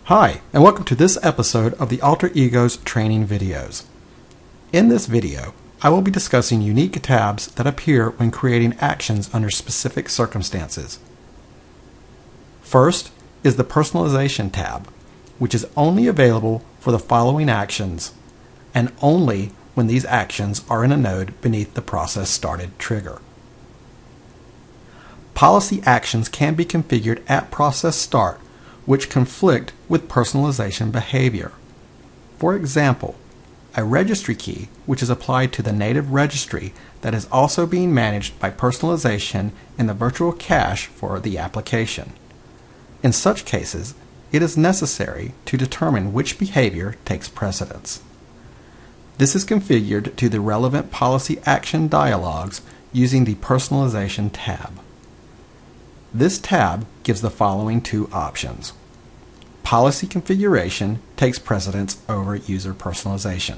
Hi, and welcome to this episode of the Alter Egos training videos. In this video, I will be discussing unique tabs that appear when creating actions under specific circumstances. First is the Personalization tab, which is only available for the following actions, and only when these actions are in a node beneath the Process Started trigger. Policy actions can be configured at Process Start, which conflict with personalization behavior. For example, a registry key which is applied to the native registry that is also being managed by personalization in the virtual cache for the application. In such cases, it is necessary to determine which behavior takes precedence. This is configured to the relevant policy action dialogues using the Personalization tab. This tab gives the following two options. Policy configuration takes precedence over user personalization.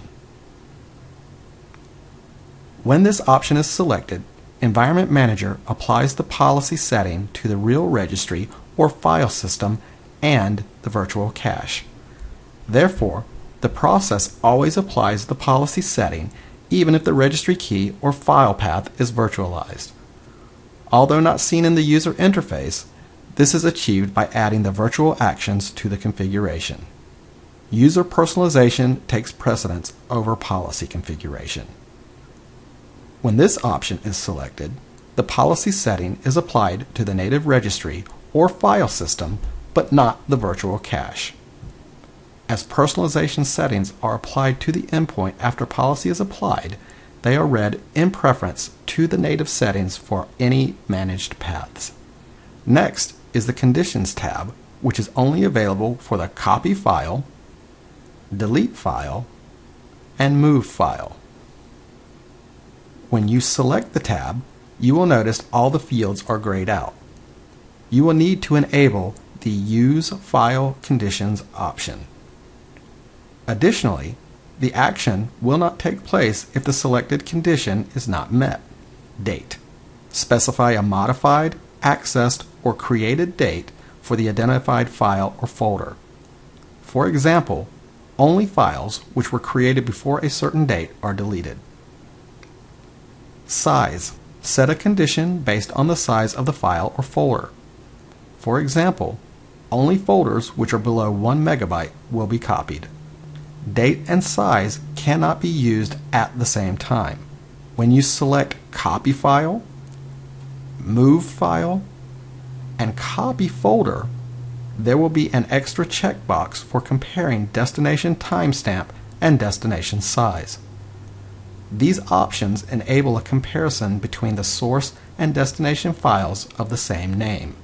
When this option is selected, Environment Manager applies the policy setting to the real registry or file system and the virtual cache. Therefore, the process always applies the policy setting even if the registry key or file path is virtualized. Although not seen in the user interface, this is achieved by adding the virtual actions to the configuration. User personalization takes precedence over policy configuration. When this option is selected, the policy setting is applied to the native registry or file system, but not the virtual cache. As personalization settings are applied to the endpoint after policy is applied, they are read in preference to the native settings for any managed paths. Next is the Conditions tab, which is only available for the Copy File, Delete File, and Move File. When you select the tab, you will notice all the fields are grayed out. You will need to enable the Use File Conditions option. Additionally, the action will not take place if the selected condition is not met. Date. Specify a modified, accessed, or created date for the identified file or folder. For example, only files which were created before a certain date are deleted. Size. Set a condition based on the size of the file or folder. For example, only folders which are below 1 MB will be copied. Date and size cannot be used at the same time. When you select Copy File, Move File, and Copy Folder, there will be an extra checkbox for comparing destination timestamp and destination size. These options enable a comparison between the source and destination files of the same name.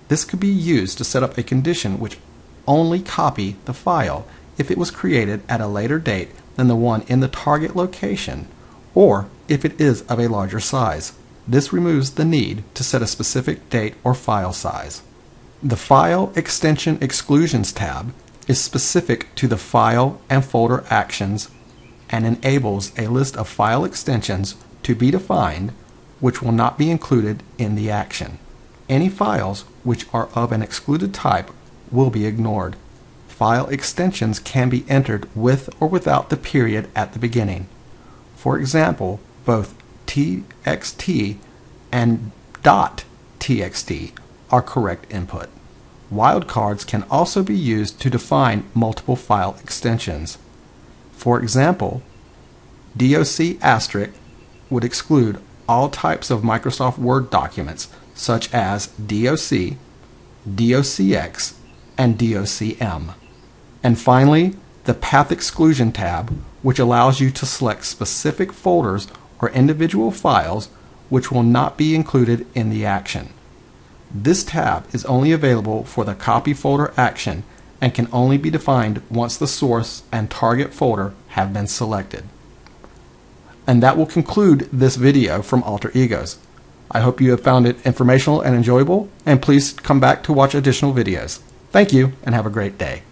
This could be used to set up a condition which only copy the file if it was created at a later date than the one in the target location, or if it is of a larger size. This removes the need to set a specific date or file size. The File Extension Exclusions tab is specific to the file and folder actions and enables a list of file extensions to be defined which will not be included in the action. Any files which are of an excluded type will be ignored. File extensions can be entered with or without the period at the beginning. For example, both txt and .txt are correct input. Wildcards can also be used to define multiple file extensions. For example, doc* would exclude all types of Microsoft Word documents such as doc, docx, and docm. And finally, the Path Exclusion tab, which allows you to select specific folders or individual files which will not be included in the action. This tab is only available for the Copy Folder action and can only be defined once the source and target folder have been selected. And that will conclude this video from Alter Egos. I hope you have found it informational and enjoyable, and please come back to watch additional videos. Thank you, and have a great day.